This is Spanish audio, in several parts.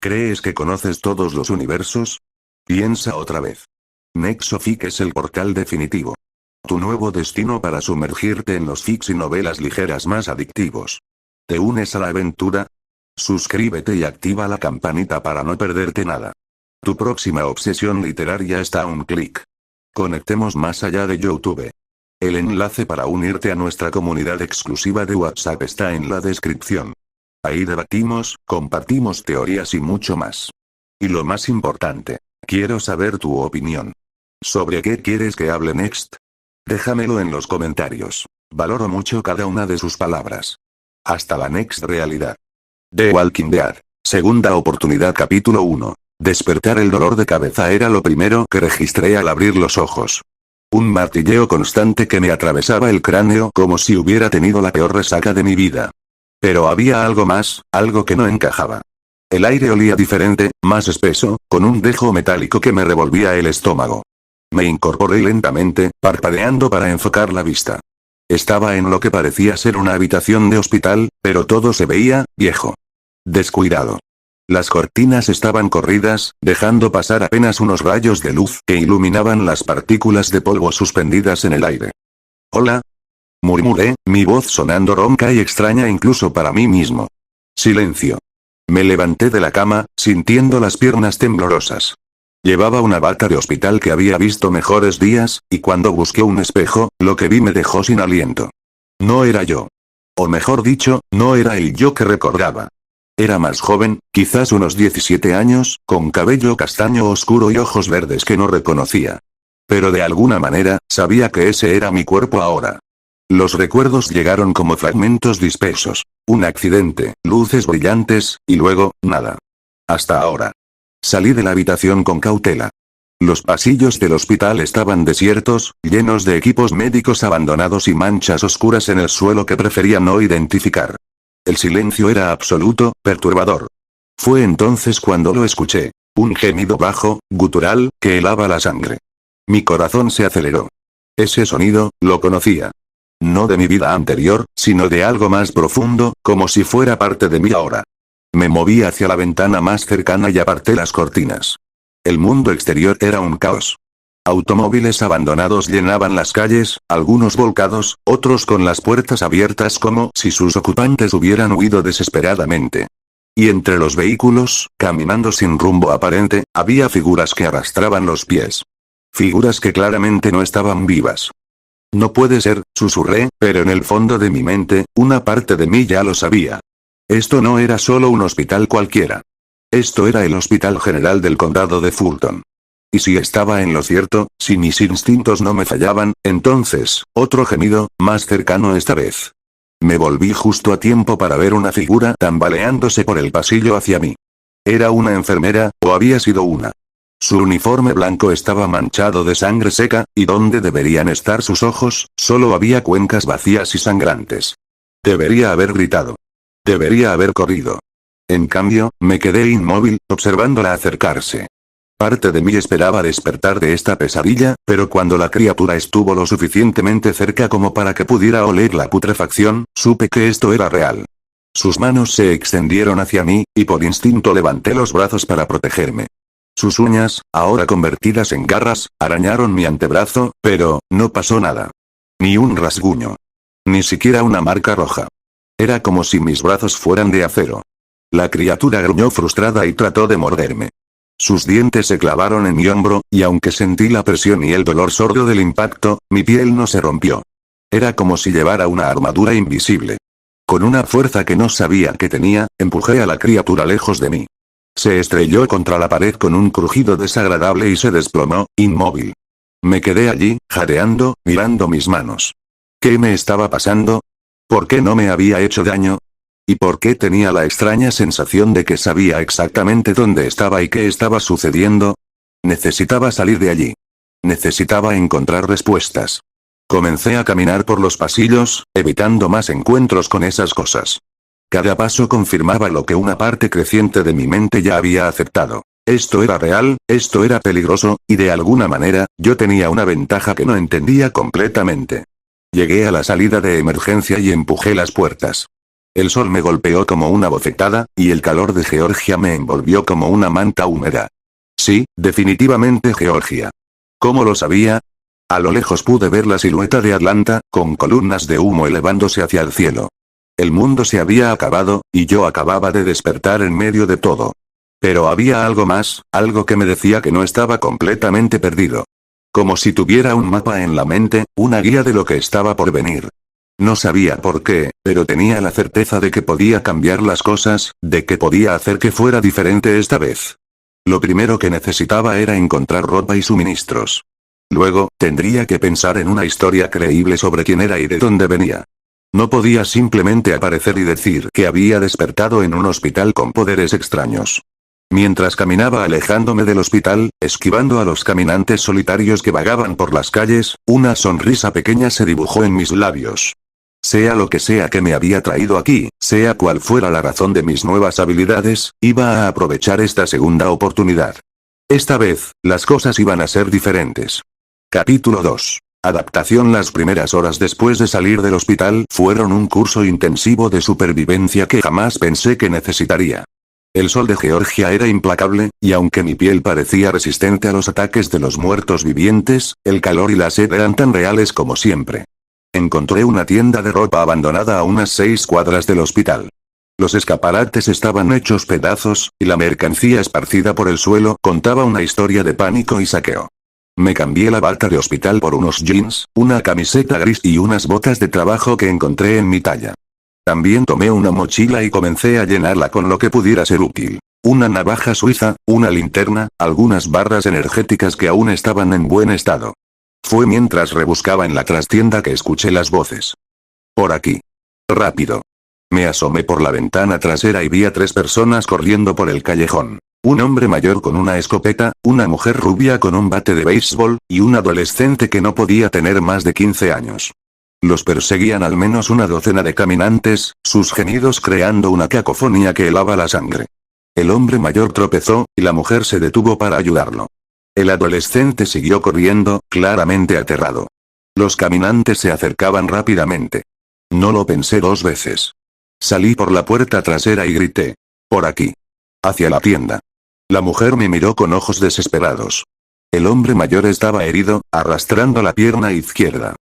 ¿Crees que conoces todos los universos? Piensa otra vez. Nexofic es el portal definitivo. Tu nuevo destino para sumergirte en los fics y novelas ligeras más adictivos. ¿Te unes a la aventura? Suscríbete y activa la campanita para no perderte nada. Tu próxima obsesión literaria está a un clic. Conectemos más allá de YouTube. El enlace para unirte a nuestra comunidad exclusiva de WhatsApp está en la descripción. Ahí debatimos, compartimos teorías y mucho más. Y lo más importante, quiero saber tu opinión. ¿Sobre qué quieres que hable next? Déjamelo en los comentarios. Valoro mucho cada una de sus palabras. Hasta la next realidad. The Walking Dead. Segunda oportunidad capítulo 1. Despertar. El dolor de cabeza era lo primero que registré al abrir los ojos. Un martilleo constante que me atravesaba el cráneo como si hubiera tenido la peor resaca de mi vida. Pero había algo más, algo que no encajaba. El aire olía diferente, más espeso, con un dejo metálico que me revolvía el estómago. Me incorporé lentamente, parpadeando para enfocar la vista. Estaba en lo que parecía ser una habitación de hospital, pero todo se veía viejo. Descuidado. Las cortinas estaban corridas, dejando pasar apenas unos rayos de luz que iluminaban las partículas de polvo suspendidas en el aire. «Hola», murmuré, mi voz sonando ronca y extraña incluso para mí mismo. Silencio. Me levanté de la cama, sintiendo las piernas temblorosas. Llevaba una bata de hospital que había visto mejores días, y cuando busqué un espejo, lo que vi me dejó sin aliento. No era yo. O mejor dicho, no era el yo que recordaba. Era más joven, quizás unos 17 años, con cabello castaño oscuro y ojos verdes que no reconocía. Pero de alguna manera, sabía que ese era mi cuerpo ahora. Los recuerdos llegaron como fragmentos dispersos. Un accidente, luces brillantes, y luego, nada. Hasta ahora. Salí de la habitación con cautela. Los pasillos del hospital estaban desiertos, llenos de equipos médicos abandonados y manchas oscuras en el suelo que prefería no identificar. El silencio era absoluto, perturbador. Fue entonces cuando lo escuché. Un gemido bajo, gutural, que helaba la sangre. Mi corazón se aceleró. Ese sonido, lo conocía. No de mi vida anterior, sino de algo más profundo, como si fuera parte de mí ahora. Me moví hacia la ventana más cercana y aparté las cortinas. El mundo exterior era un caos. Automóviles abandonados llenaban las calles, algunos volcados, otros con las puertas abiertas como si sus ocupantes hubieran huido desesperadamente. Y entre los vehículos, caminando sin rumbo aparente, había figuras que arrastraban los pies. Figuras que claramente no estaban vivas. No puede ser, susurré, pero en el fondo de mi mente, una parte de mí ya lo sabía. Esto no era solo un hospital cualquiera. Esto era el Hospital General del Condado de Fulton. Y si estaba en lo cierto, si mis instintos no me fallaban, entonces, otro gemido, más cercano esta vez. Me volví justo a tiempo para ver una figura tambaleándose por el pasillo hacia mí. ¿Era una enfermera, o había sido una? Su uniforme blanco estaba manchado de sangre seca, y donde deberían estar sus ojos, solo había cuencas vacías y sangrantes. Debería haber gritado. Debería haber corrido. En cambio, me quedé inmóvil, observándola acercarse. Parte de mí esperaba despertar de esta pesadilla, pero cuando la criatura estuvo lo suficientemente cerca como para que pudiera oler la putrefacción, supe que esto era real. Sus manos se extendieron hacia mí, y por instinto levanté los brazos para protegerme. Sus uñas, ahora convertidas en garras, arañaron mi antebrazo, pero, no pasó nada. Ni un rasguño. Ni siquiera una marca roja. Era como si mis brazos fueran de acero. La criatura gruñó frustrada y trató de morderme. Sus dientes se clavaron en mi hombro, y aunque sentí la presión y el dolor sordo del impacto, mi piel no se rompió. Era como si llevara una armadura invisible. Con una fuerza que no sabía que tenía, empujé a la criatura lejos de mí. Se estrelló contra la pared con un crujido desagradable y se desplomó, inmóvil. Me quedé allí, jadeando, mirando mis manos. ¿Qué me estaba pasando? ¿Por qué no me había hecho daño? ¿Y por qué tenía la extraña sensación de que sabía exactamente dónde estaba y qué estaba sucediendo? Necesitaba salir de allí. Necesitaba encontrar respuestas. Comencé a caminar por los pasillos, evitando más encuentros con esas cosas. Cada paso confirmaba lo que una parte creciente de mi mente ya había aceptado. Esto era real, esto era peligroso, y de alguna manera, yo tenía una ventaja que no entendía completamente. Llegué a la salida de emergencia y empujé las puertas. El sol me golpeó como una bofetada, y el calor de Georgia me envolvió como una manta húmeda. Sí, definitivamente Georgia. ¿Cómo lo sabía? A lo lejos pude ver la silueta de Atlanta, con columnas de humo elevándose hacia el cielo. El mundo se había acabado, y yo acababa de despertar en medio de todo. Pero había algo más, algo que me decía que no estaba completamente perdido. Como si tuviera un mapa en la mente, una guía de lo que estaba por venir. No sabía por qué, pero tenía la certeza de que podía cambiar las cosas, de que podía hacer que fuera diferente esta vez. Lo primero que necesitaba era encontrar ropa y suministros. Luego, tendría que pensar en una historia creíble sobre quién era y de dónde venía. No podía simplemente aparecer y decir que había despertado en un hospital con poderes extraños. Mientras caminaba alejándome del hospital, esquivando a los caminantes solitarios que vagaban por las calles, una sonrisa pequeña se dibujó en mis labios. Sea lo que sea que me había traído aquí, sea cual fuera la razón de mis nuevas habilidades, iba a aprovechar esta segunda oportunidad. Esta vez, las cosas iban a ser diferentes. Capítulo 2. Adaptación. Las primeras horas después de salir del hospital fueron un curso intensivo de supervivencia que jamás pensé que necesitaría. El sol de Georgia era implacable, y aunque mi piel parecía resistente a los ataques de los muertos vivientes, el calor y la sed eran tan reales como siempre. Encontré una tienda de ropa abandonada a unas 6 cuadras del hospital. Los escaparates estaban hechos pedazos, y la mercancía esparcida por el suelo contaba una historia de pánico y saqueo. Me cambié la bata de hospital por unos jeans, una camiseta gris y unas botas de trabajo que encontré en mi talla. También tomé una mochila y comencé a llenarla con lo que pudiera ser útil. Una navaja suiza, una linterna, algunas barras energéticas que aún estaban en buen estado. Fue mientras rebuscaba en la trastienda que escuché las voces. Por aquí. Rápido. Me asomé por la ventana trasera y vi a 3 personas corriendo por el callejón. Un hombre mayor con una escopeta, una mujer rubia con un bate de béisbol, y un adolescente que no podía tener más de 15 años. Los perseguían al menos una docena de caminantes, sus gemidos creando una cacofonía que helaba la sangre. El hombre mayor tropezó, y la mujer se detuvo para ayudarlo. El adolescente siguió corriendo, claramente aterrado. Los caminantes se acercaban rápidamente. No lo pensé 2 veces. Salí por la puerta trasera y grité. Por aquí. Hacia la tienda. La mujer me miró con ojos desesperados. El hombre mayor estaba herido, arrastrando la pierna izquierda.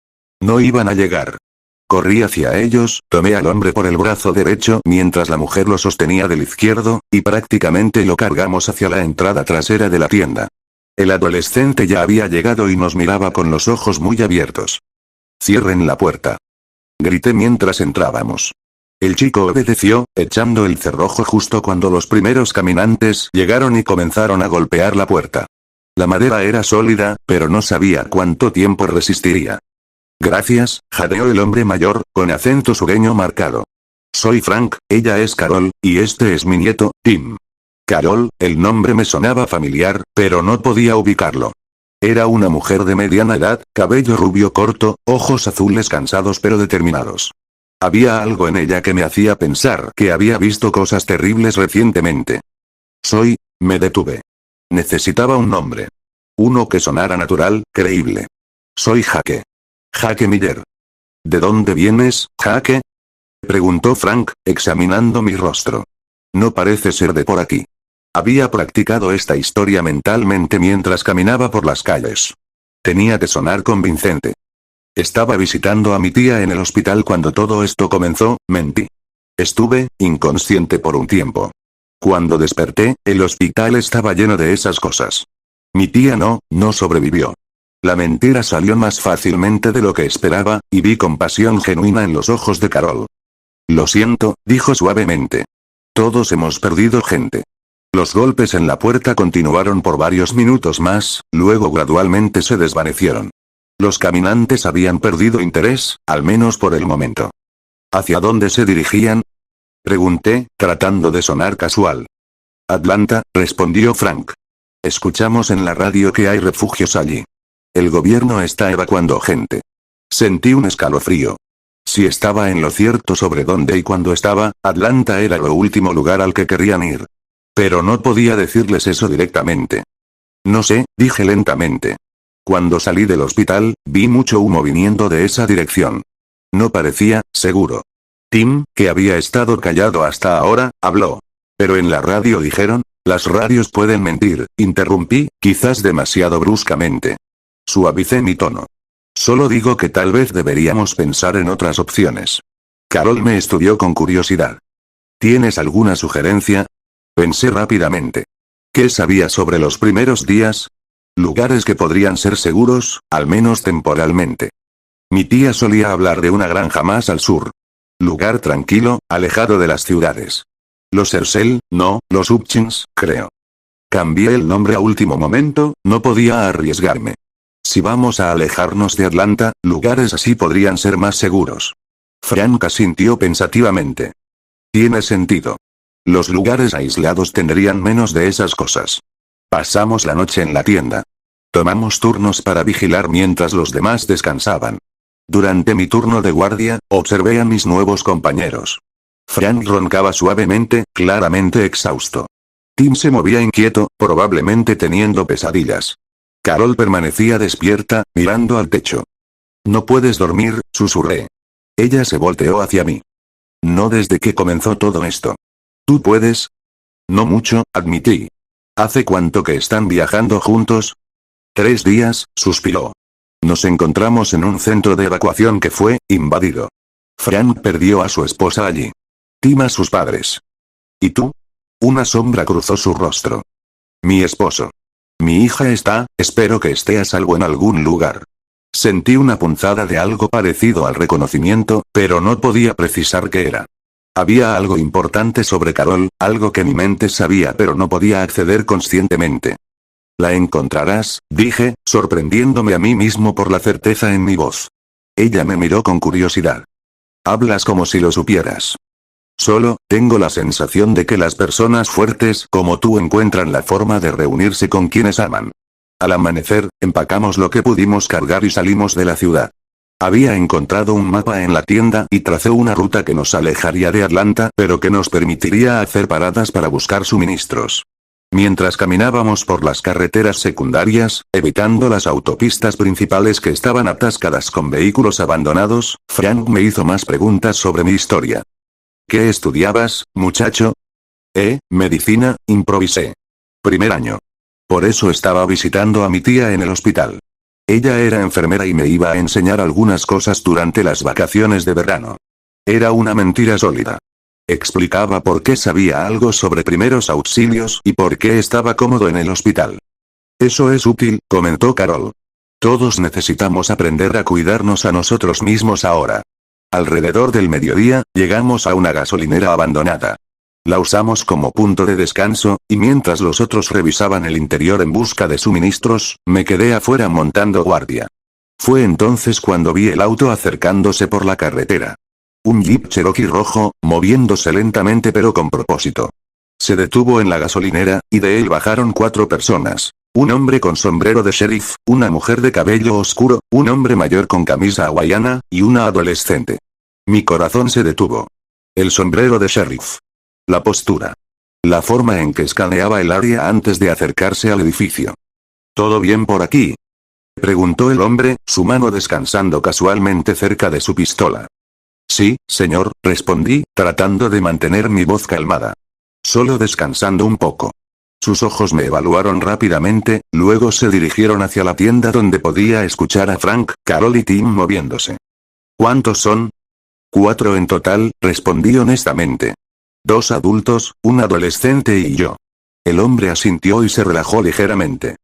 No iban a llegar. Corrí hacia ellos, tomé al hombre por el brazo derecho mientras la mujer lo sostenía del izquierdo, y prácticamente lo cargamos hacia la entrada trasera de la tienda. El adolescente ya había llegado y nos miraba con los ojos muy abiertos. «Cierren la puerta», grité mientras entrábamos. El chico obedeció, echando el cerrojo justo cuando los primeros caminantes llegaron y comenzaron a golpear la puerta. La madera era sólida, pero no sabía cuánto tiempo resistiría. «Gracias», jadeó el hombre mayor, con acento sureño marcado. «Soy Frank, ella es Carol, y este es mi nieto, Tim». Carol, el nombre me sonaba familiar, pero no podía ubicarlo. Era una mujer de mediana edad, cabello rubio corto, ojos azules cansados pero determinados. Había algo en ella que me hacía pensar que había visto cosas terribles recientemente. Me detuve. Necesitaba un nombre. Uno que sonara natural, creíble. Soy Jake. Jake Miller. ¿De dónde vienes, Jake?, preguntó Frank, examinando mi rostro. No parece ser de por aquí. Había practicado esta historia mentalmente mientras caminaba por las calles. Tenía que sonar convincente. Estaba visitando a mi tía en el hospital cuando todo esto comenzó, mentí. Estuve inconsciente por un tiempo. Cuando desperté, el hospital estaba lleno de esas cosas. Mi tía no sobrevivió. La mentira salió más fácilmente de lo que esperaba, y vi compasión genuina en los ojos de Carol. Lo siento, dijo suavemente. Todos hemos perdido gente. Los golpes en la puerta continuaron por varios minutos más, luego gradualmente se desvanecieron. Los caminantes habían perdido interés, al menos por el momento. ¿Hacia dónde se dirigían?, pregunté, tratando de sonar casual. Atlanta, respondió Frank. Escuchamos en la radio que hay refugios allí. El gobierno está evacuando gente. Sentí un escalofrío. Si estaba en lo cierto sobre dónde y cuándo estaba, Atlanta era el último lugar al que querían ir. Pero no podía decirles eso directamente. No sé, dije lentamente. Cuando salí del hospital, vi mucho humo viniendo de esa dirección. No parecía seguro. Tim, que había estado callado hasta ahora, habló. Pero en la radio dijeron, las radios pueden mentir, interrumpí, quizás demasiado bruscamente. Suavicé mi tono. Solo digo que tal vez deberíamos pensar en otras opciones. Carol me estudió con curiosidad. ¿Tienes alguna sugerencia? Pensé rápidamente. ¿Qué sabía sobre los primeros días? Lugares que podrían ser seguros, al menos temporalmente. Mi tía solía hablar de una granja más al sur. Lugar tranquilo, alejado de las ciudades. Los Herschel, no, los Hutchins, creo. Cambié el nombre a último momento, no podía arriesgarme. Si vamos a alejarnos de Atlanta, lugares así podrían ser más seguros. Frank asintió pensativamente. Tiene sentido. Los lugares aislados tendrían menos de esas cosas. Pasamos la noche en la tienda. Tomamos turnos para vigilar mientras los demás descansaban. Durante mi turno de guardia, observé a mis nuevos compañeros. Frank roncaba suavemente, claramente exhausto. Tim se movía inquieto, probablemente teniendo pesadillas. Carol permanecía despierta, mirando al techo. No puedes dormir, susurré. Ella se volteó hacia mí. No desde que comenzó todo esto. ¿Tú puedes? No mucho, admití. ¿Hace cuánto que están viajando juntos? 3 días, suspiró. Nos encontramos en un centro de evacuación que fue invadido. Frank perdió a su esposa allí. Tim a sus padres. ¿Y tú? Una sombra cruzó su rostro. Mi esposo. Mi hija está, espero que esté a salvo en algún lugar. Sentí una punzada de algo parecido al reconocimiento, pero no podía precisar qué era. Había algo importante sobre Carol, algo que mi mente sabía pero no podía acceder conscientemente. La encontrarás, dije, sorprendiéndome a mí mismo por la certeza en mi voz. Ella me miró con curiosidad. Hablas como si lo supieras. Solo, tengo la sensación de que las personas fuertes como tú encuentran la forma de reunirse con quienes aman. Al amanecer, empacamos lo que pudimos cargar y salimos de la ciudad. Había encontrado un mapa en la tienda y tracé una ruta que nos alejaría de Atlanta, pero que nos permitiría hacer paradas para buscar suministros. Mientras caminábamos por las carreteras secundarias, evitando las autopistas principales que estaban atascadas con vehículos abandonados, Frank me hizo más preguntas sobre mi historia. ¿Qué estudiabas, muchacho? Medicina, improvisé. Primer año. Por eso estaba visitando a mi tía en el hospital. Ella era enfermera y me iba a enseñar algunas cosas durante las vacaciones de verano. Era una mentira sólida. Explicaba por qué sabía algo sobre primeros auxilios y por qué estaba cómodo en el hospital. Eso es útil, comentó Carol. Todos necesitamos aprender a cuidarnos a nosotros mismos ahora. Alrededor del mediodía, llegamos a una gasolinera abandonada. La usamos como punto de descanso, y mientras los otros revisaban el interior en busca de suministros, me quedé afuera montando guardia. Fue entonces cuando vi el auto acercándose por la carretera. Un Jeep Cherokee rojo, moviéndose lentamente pero con propósito. Se detuvo en la gasolinera, y de él bajaron 4 personas. Un hombre con sombrero de sheriff, una mujer de cabello oscuro, un hombre mayor con camisa hawaiana, y una adolescente. Mi corazón se detuvo. El sombrero de sheriff. La postura. La forma en que escaneaba el área antes de acercarse al edificio. ¿Todo bien por aquí?, preguntó el hombre, su mano descansando casualmente cerca de su pistola. Sí, señor, respondí, tratando de mantener mi voz calmada. Solo descansando un poco. Sus ojos me evaluaron rápidamente, luego se dirigieron hacia la tienda donde podía escuchar a Frank, Carol y Tim moviéndose. ¿Cuántos son? 4 en total, respondí honestamente. 2 adultos, un adolescente y yo. El hombre asintió y se relajó ligeramente.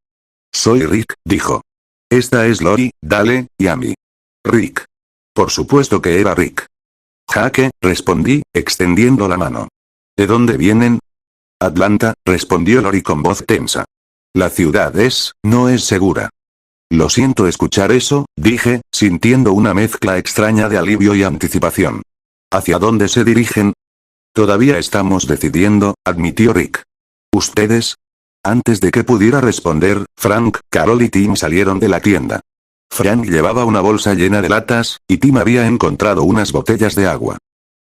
Soy Rick, dijo. Esta es Lori, Dale, y Amy. Rick. Por supuesto que era Rick. Jaque, respondí, extendiendo la mano. ¿De dónde vienen? Atlanta, respondió Lori con voz tensa. La ciudad no es segura. Lo siento escuchar eso, dije, sintiendo una mezcla extraña de alivio y anticipación. ¿Hacia dónde se dirigen? Todavía estamos decidiendo, admitió Rick. ¿Ustedes? Antes de que pudiera responder, Frank, Carol y Tim salieron de la tienda. Frank llevaba una bolsa llena de latas, y Tim había encontrado unas botellas de agua.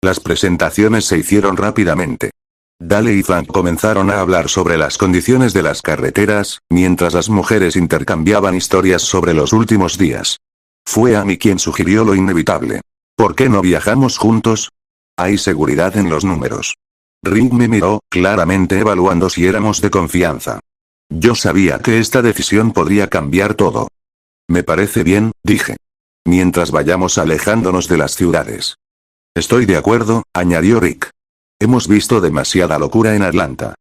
Las presentaciones se hicieron rápidamente. Dale y Frank comenzaron a hablar sobre las condiciones de las carreteras, mientras las mujeres intercambiaban historias sobre los últimos días. Fue Amy quien sugirió lo inevitable. ¿Por qué no viajamos juntos? Hay seguridad en los números. Rick me miró, claramente evaluando si éramos de confianza. Yo sabía que esta decisión podría cambiar todo. Me parece bien, dije. Mientras vayamos alejándonos de las ciudades. Estoy de acuerdo, añadió Rick. Hemos visto demasiada locura en Atlanta.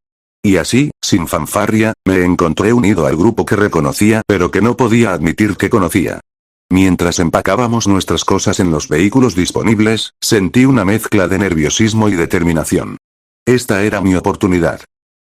Y así, sin fanfarria, me encontré unido al grupo que reconocía pero que no podía admitir que conocía. Mientras empacábamos nuestras cosas en los vehículos disponibles, sentí una mezcla de nerviosismo y determinación. Esta era mi oportunidad.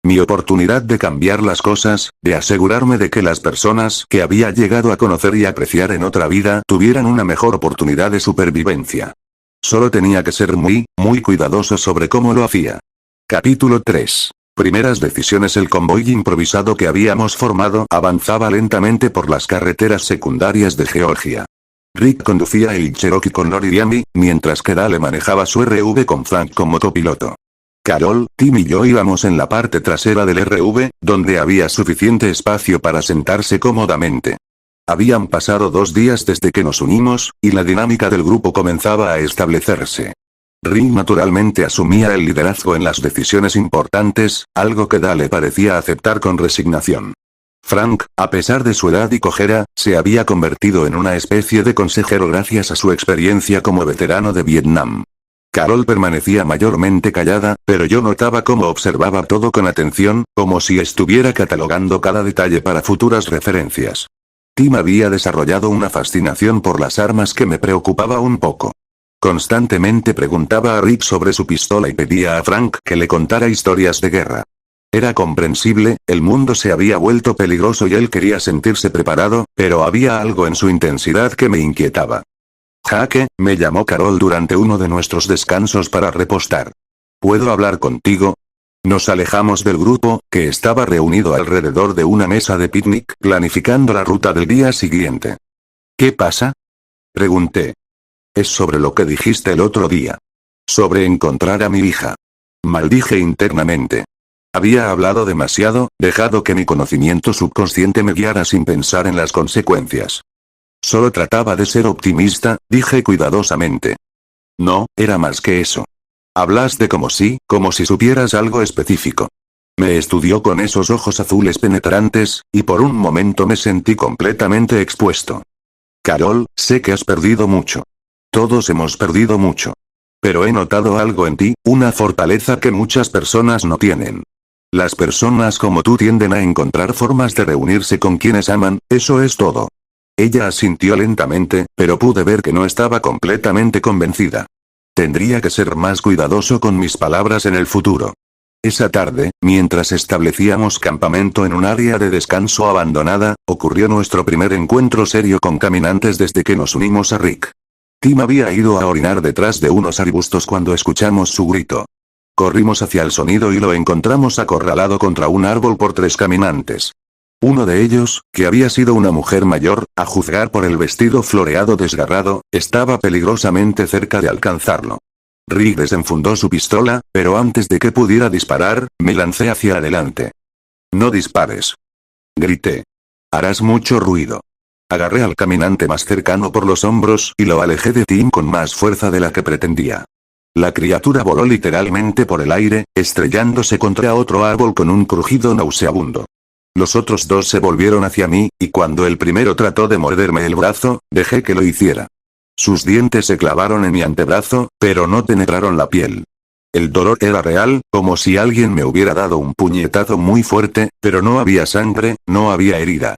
Mi oportunidad de cambiar las cosas, de asegurarme de que las personas que había llegado a conocer y apreciar en otra vida tuvieran una mejor oportunidad de supervivencia. Solo tenía que ser muy cuidadoso sobre cómo lo hacía. Capítulo 3. Primeras decisiones. El convoy improvisado que habíamos formado avanzaba lentamente por las carreteras secundarias de Georgia. Rick conducía el Cherokee con Lori y Amy, mientras que Dale manejaba su RV con Frank como copiloto. Carol, Tim y yo íbamos en la parte trasera del RV, donde había suficiente espacio para sentarse cómodamente. Habían pasado 2 días desde que nos unimos, y la dinámica del grupo comenzaba a establecerse. Rick naturalmente asumía el liderazgo en las decisiones importantes, algo que Dale parecía aceptar con resignación. Frank, a pesar de su edad y cojera, se había convertido en una especie de consejero gracias a su experiencia como veterano de Vietnam. Carol permanecía mayormente callada, pero yo notaba cómo observaba todo con atención, como si estuviera catalogando cada detalle para futuras referencias. Tim había desarrollado una fascinación por las armas que me preocupaba un poco. Constantemente preguntaba a Rick sobre su pistola y pedía a Frank que le contara historias de guerra. Era comprensible, el mundo se había vuelto peligroso y él quería sentirse preparado, pero había algo en su intensidad que me inquietaba. Jake, me llamó Carol durante uno de nuestros descansos para repostar. ¿Puedo hablar contigo? Nos alejamos del grupo, que estaba reunido alrededor de una mesa de picnic, planificando la ruta del día siguiente. ¿Qué pasa? Pregunté. Es sobre lo que dijiste el otro día. Sobre encontrar a mi hija. Maldije internamente. Había hablado demasiado, dejado que mi conocimiento subconsciente me guiara sin pensar en las consecuencias. Solo trataba de ser optimista, dije cuidadosamente. No, era más que eso. Hablaste como si supieras algo específico. Me estudió con esos ojos azules penetrantes, y por un momento me sentí completamente expuesto. Carol, sé que has perdido mucho. Todos hemos perdido mucho. Pero he notado algo en ti, una fortaleza que muchas personas no tienen. Las personas como tú tienden a encontrar formas de reunirse con quienes aman, eso es todo. Ella asintió lentamente, pero pude ver que no estaba completamente convencida. Tendría que ser más cuidadoso con mis palabras en el futuro. Esa tarde, mientras establecíamos campamento en un área de descanso abandonada, ocurrió nuestro primer encuentro serio con caminantes desde que nos unimos a Rick. Tim había ido a orinar detrás de unos arbustos cuando escuchamos su grito. Corrimos hacia el sonido y lo encontramos acorralado contra un árbol por 3 caminantes. Uno de ellos, que había sido una mujer mayor, a juzgar por el vestido floreado desgarrado, estaba peligrosamente cerca de alcanzarlo. Rick desenfundó su pistola, pero antes de que pudiera disparar, me lancé hacia adelante. No dispares. Grité. Harás mucho ruido. Agarré al caminante más cercano por los hombros y lo alejé de Tim con más fuerza de la que pretendía. La criatura voló literalmente por el aire, estrellándose contra otro árbol con un crujido nauseabundo. Los otros 2 se volvieron hacia mí, y cuando el primero trató de morderme el brazo, dejé que lo hiciera. Sus dientes se clavaron en mi antebrazo, pero no penetraron la piel. El dolor era real, como si alguien me hubiera dado un puñetazo muy fuerte, pero no había sangre, no había herida.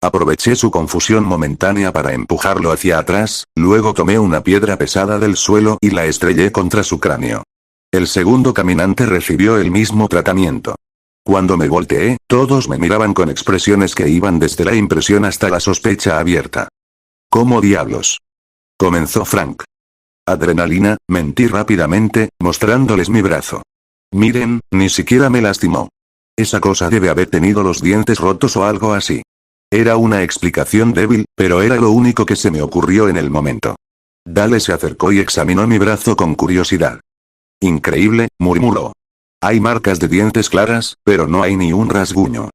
Aproveché su confusión momentánea para empujarlo hacia atrás, luego tomé una piedra pesada del suelo y la estrellé contra su cráneo. El segundo caminante recibió el mismo tratamiento. Cuando me volteé, todos me miraban con expresiones que iban desde la impresión hasta la sospecha abierta. ¿Cómo diablos? Comenzó Frank. Adrenalina, mentí rápidamente, mostrándoles mi brazo. Miren, ni siquiera me lastimó. Esa cosa debe haber tenido los dientes rotos o algo así. Era una explicación débil, pero era lo único que se me ocurrió en el momento. Dale se acercó y examinó mi brazo con curiosidad. Increíble, murmuró. Hay marcas de dientes claras, pero no hay ni un rasguño.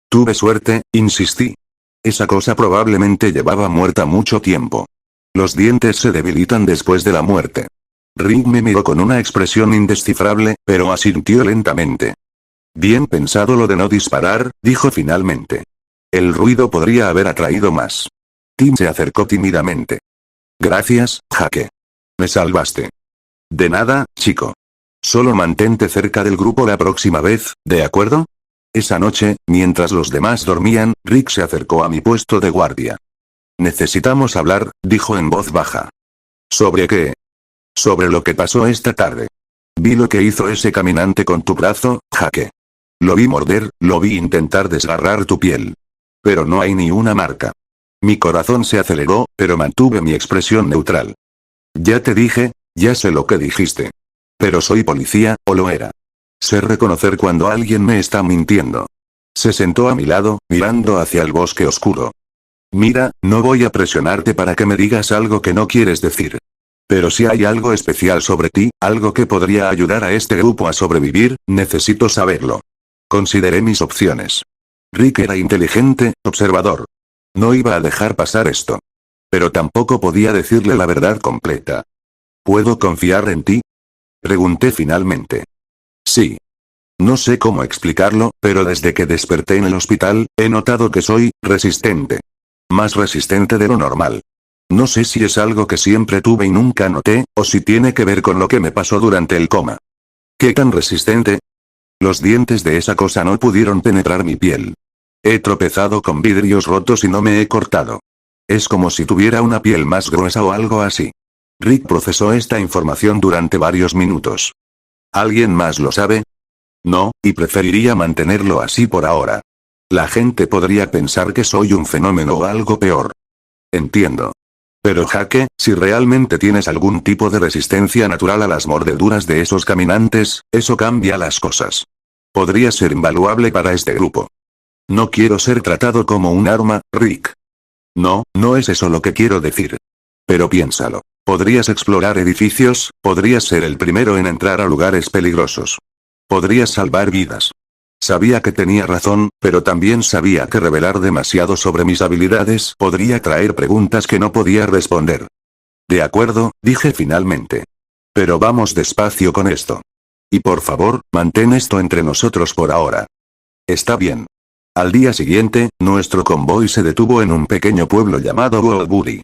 Tuve suerte, insistí. Esa cosa probablemente llevaba muerta mucho tiempo. Los dientes se debilitan después de la muerte. Rick me miró con una expresión indescifrable, pero asintió lentamente. Bien pensado lo de no disparar, dijo finalmente. El ruido podría haber atraído más. Tim se acercó tímidamente. Gracias, Jake. Me salvaste. De nada, chico. Solo mantente cerca del grupo la próxima vez, ¿de acuerdo? Esa noche, mientras los demás dormían, Rick se acercó a mi puesto de guardia. Necesitamos hablar, dijo en voz baja. ¿Sobre qué? Sobre lo que pasó esta tarde. Vi lo que hizo ese caminante con tu brazo, Jake. Lo vi morder, lo vi intentar desgarrar tu piel. Pero no hay ni una marca. Mi corazón se aceleró, pero mantuve mi expresión neutral. Ya te dije, ya sé lo que dijiste. Pero soy policía, o lo era. Sé reconocer cuando alguien me está mintiendo. Se sentó a mi lado, mirando hacia el bosque oscuro. Mira, no voy a presionarte para que me digas algo que no quieres decir. Pero si hay algo especial sobre ti, algo que podría ayudar a este grupo a sobrevivir, necesito saberlo. Consideré mis opciones. Rick era inteligente, observador. No iba a dejar pasar esto. Pero tampoco podía decirle la verdad completa. ¿Puedo confiar en ti? Pregunté finalmente. Sí. No sé cómo explicarlo, pero desde que desperté en el hospital, he notado que soy resistente. Más resistente de lo normal. No sé si es algo que siempre tuve y nunca noté, o si tiene que ver con lo que me pasó durante el coma. ¿Qué tan resistente? Los dientes de esa cosa no pudieron penetrar mi piel. He tropezado con vidrios rotos y no me he cortado. Es como si tuviera una piel más gruesa o algo así. Rick procesó esta información durante varios minutos. ¿Alguien más lo sabe? No, y preferiría mantenerlo así por ahora. La gente podría pensar que soy un fenómeno o algo peor. Entiendo. Pero Jake, si realmente tienes algún tipo de resistencia natural a las mordeduras de esos caminantes, eso cambia las cosas. Podría ser invaluable para este grupo. No quiero ser tratado como un arma, Rick. No, no es eso lo que quiero decir. Pero piénsalo. Podrías explorar edificios, podrías ser el primero en entrar a lugares peligrosos. Podrías salvar vidas. Sabía que tenía razón, pero también sabía que revelar demasiado sobre mis habilidades podría traer preguntas que no podía responder. De acuerdo, dije finalmente. Pero vamos despacio con esto. Y por favor, mantén esto entre nosotros por ahora. Está bien. Al día siguiente, nuestro convoy se detuvo en un pequeño pueblo llamado Woodbury.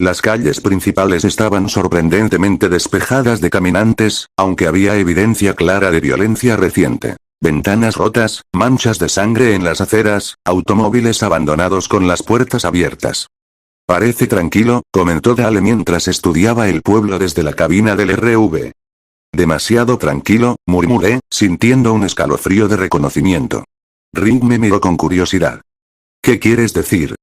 Las calles principales estaban sorprendentemente despejadas de caminantes, aunque había evidencia clara de violencia reciente. Ventanas rotas, manchas de sangre en las aceras, automóviles abandonados con las puertas abiertas. Parece tranquilo, comentó Dale mientras estudiaba el pueblo desde la cabina del RV. Demasiado tranquilo, murmuré, sintiendo un escalofrío de reconocimiento. Rick me miró con curiosidad. ¿Qué quieres decir?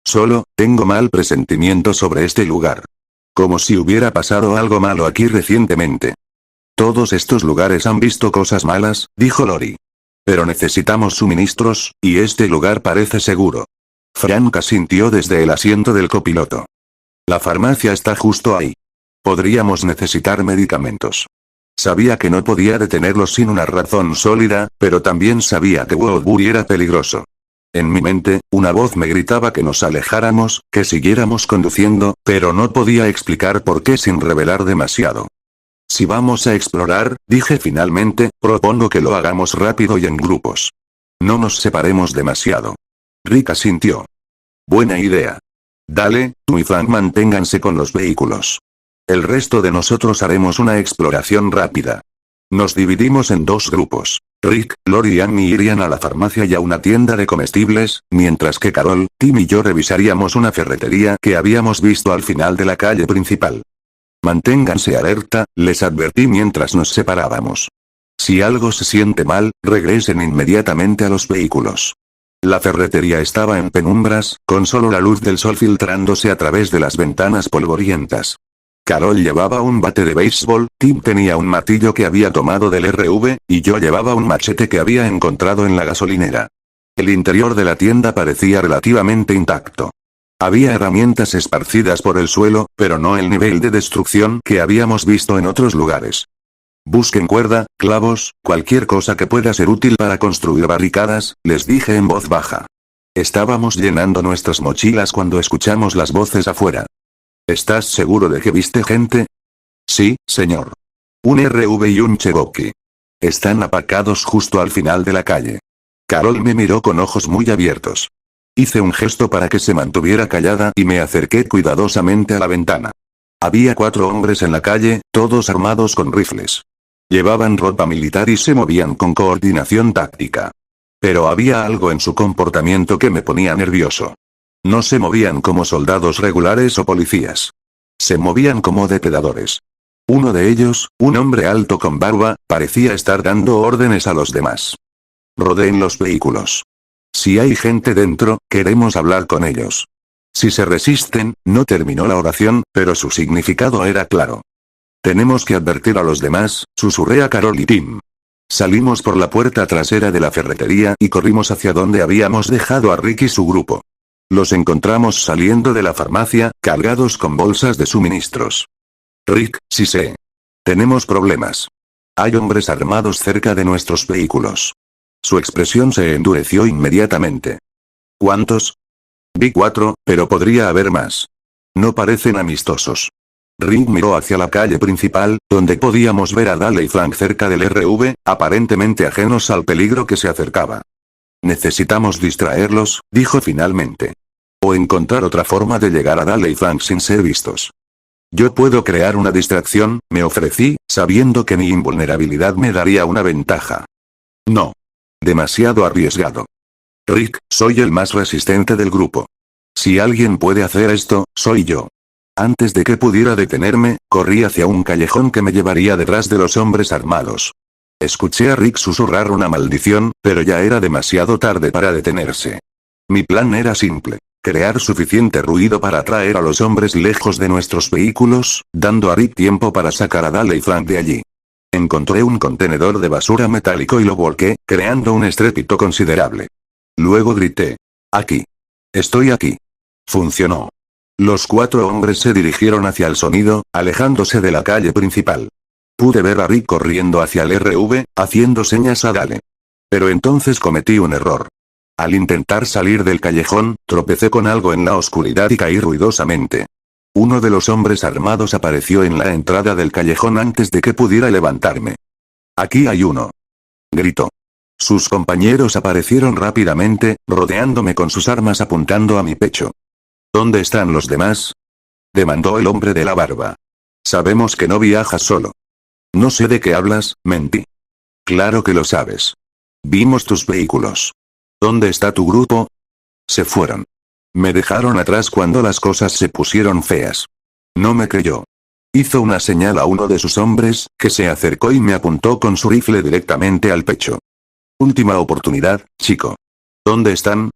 Solo, tengo mal presentimiento sobre este lugar. Como si hubiera pasado algo malo aquí recientemente. Todos estos lugares han visto cosas malas, dijo Lori. Pero necesitamos suministros, y este lugar parece seguro. Frank asintió desde el asiento del copiloto. La farmacia está justo ahí. Podríamos necesitar medicamentos. Sabía que no podía detenerlos sin una razón sólida, pero también sabía que Woodbury era peligroso. En mi mente, una voz me gritaba que nos alejáramos, que siguiéramos conduciendo, pero no podía explicar por qué sin revelar demasiado. Si vamos a explorar, dije finalmente, propongo que lo hagamos rápido y en grupos. No nos separemos demasiado. Rick asintió. Buena idea. Dale, tú y Frank manténganse con los vehículos. El resto de nosotros haremos una exploración rápida. Nos dividimos en dos grupos. Rick, Lori y Annie irían a la farmacia y a una tienda de comestibles, mientras que Carol, Tim y yo revisaríamos una ferretería que habíamos visto al final de la calle principal. Manténganse alerta, les advertí mientras nos separábamos. Si algo se siente mal, regresen inmediatamente a los vehículos. La ferretería estaba en penumbras, con solo la luz del sol filtrándose a través de las ventanas polvorientas. Carol llevaba un bate de béisbol, Tim tenía un martillo que había tomado del RV, y yo llevaba un machete que había encontrado en la gasolinera. El interior de la tienda parecía relativamente intacto. Había herramientas esparcidas por el suelo, pero no el nivel de destrucción que habíamos visto en otros lugares. Busquen cuerda, clavos, cualquier cosa que pueda ser útil para construir barricadas, les dije en voz baja. Estábamos llenando nuestras mochilas cuando escuchamos las voces afuera. ¿Estás seguro de que viste gente? Sí, señor. Un RV y un Cherokee. Están aparcados justo al final de la calle. Carol me miró con ojos muy abiertos. Hice un gesto para que se mantuviera callada y me acerqué cuidadosamente a la ventana. Había 4 hombres en la calle, todos armados con rifles. Llevaban ropa militar y se movían con coordinación táctica. Pero había algo en su comportamiento que me ponía nervioso. No se movían como soldados regulares o policías. Se movían como depredadores. Uno de ellos, un hombre alto con barba, parecía estar dando órdenes a los demás. Rodeen los vehículos. Si hay gente dentro, queremos hablar con ellos. Si se resisten, no terminó la oración, pero su significado era claro. Tenemos que advertir a los demás, susurré a Carol y Tim. Salimos por la puerta trasera de la ferretería y corrimos hacia donde habíamos dejado a Rick y su grupo. Los encontramos saliendo de la farmacia, cargados con bolsas de suministros. Rick, sí sé. Tenemos problemas. Hay hombres armados cerca de nuestros vehículos. Su expresión se endureció inmediatamente. ¿Cuántos? Vi 4, pero podría haber más. No parecen amistosos. Rick miró hacia la calle principal, donde podíamos ver a Dale y Frank cerca del RV, aparentemente ajenos al peligro que se acercaba. Necesitamos distraerlos, dijo finalmente. O encontrar otra forma de llegar a Dale y Frank sin ser vistos. Yo puedo crear una distracción, me ofrecí, sabiendo que mi invulnerabilidad me daría una ventaja. No. Demasiado arriesgado. Rick, soy el más resistente del grupo. Si alguien puede hacer esto, soy yo. Antes de que pudiera detenerme, corrí hacia un callejón que me llevaría detrás de los hombres armados. Escuché a Rick susurrar una maldición, pero ya era demasiado tarde para detenerse. Mi plan era simple. Crear suficiente ruido para atraer a los hombres lejos de nuestros vehículos, dando a Rick tiempo para sacar a Dale y Frank de allí. Encontré un contenedor de basura metálico y lo volqué, creando un estrépito considerable. Luego grité. Aquí. Estoy aquí. Funcionó. Los 4 hombres se dirigieron hacia el sonido, alejándose de la calle principal. Pude ver a Rick corriendo hacia el RV, haciendo señas a Dale. Pero entonces cometí un error. Al intentar salir del callejón, tropecé con algo en la oscuridad y caí ruidosamente. Uno de los hombres armados apareció en la entrada del callejón antes de que pudiera levantarme. Aquí hay uno. Gritó. Sus compañeros aparecieron rápidamente, rodeándome con sus armas apuntando a mi pecho. ¿Dónde están los demás? Demandó el hombre de la barba. Sabemos que no viajas solo. No sé de qué hablas, mentí. Claro que lo sabes. Vimos tus vehículos. ¿Dónde está tu grupo? Se fueron. Me dejaron atrás cuando las cosas se pusieron feas. No me creyó. Hizo una señal a uno de sus hombres, que se acercó y me apuntó con su rifle directamente al pecho. Última oportunidad, chico. ¿Dónde están?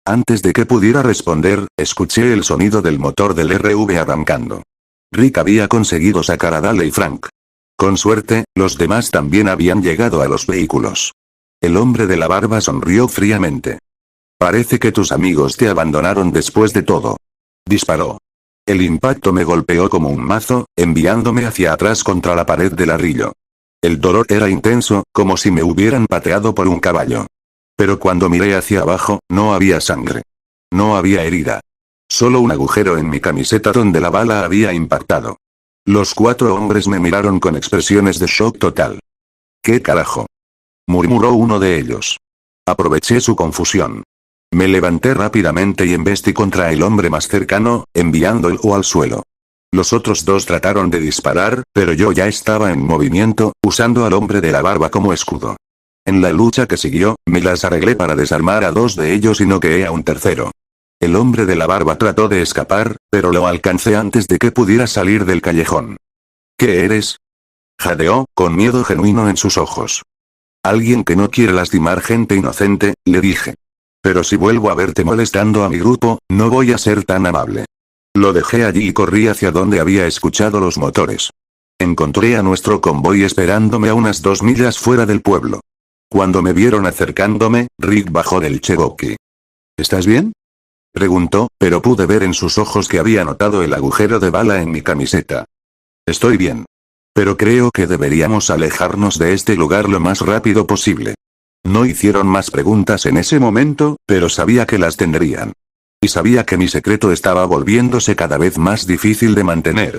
Antes de que pudiera responder, escuché el sonido del motor del RV arrancando. Rick había conseguido sacar a Dale y Frank. Con suerte, los demás también habían llegado a los vehículos. El hombre de la barba sonrió fríamente. Parece que tus amigos te abandonaron después de todo. Disparó. El impacto me golpeó como un mazo, enviándome hacia atrás contra la pared del ladrillo. El dolor era intenso, como si me hubieran pateado por un caballo. Pero cuando miré hacia abajo, no había sangre. No había herida. Solo un agujero en mi camiseta donde la bala había impactado. Los 4 hombres me miraron con expresiones de shock total. ¿Qué carajo? Murmuró uno de ellos. Aproveché su confusión. Me levanté rápidamente y embestí contra el hombre más cercano, enviándolo al suelo. Los otros 2 trataron de disparar, pero yo ya estaba en movimiento, usando al hombre de la barba como escudo. En la lucha que siguió, me las arreglé para desarmar a 2 de ellos y noqueé a un tercero. El hombre de la barba trató de escapar, pero lo alcancé antes de que pudiera salir del callejón. ¿Qué eres? Jadeó, con miedo genuino en sus ojos. Alguien que no quiere lastimar gente inocente, le dije. Pero si vuelvo a verte molestando a mi grupo, no voy a ser tan amable. Lo dejé allí y corrí hacia donde había escuchado los motores. Encontré a nuestro convoy esperándome a unas 2 millas fuera del pueblo. Cuando me vieron acercándome, Rick bajó del Cherokee. ¿Estás bien? Preguntó, pero pude ver en sus ojos que había notado el agujero de bala en mi camiseta. Estoy bien. Pero creo que deberíamos alejarnos de este lugar lo más rápido posible. No hicieron más preguntas en ese momento, pero sabía que las tendrían. Y sabía que mi secreto estaba volviéndose cada vez más difícil de mantener.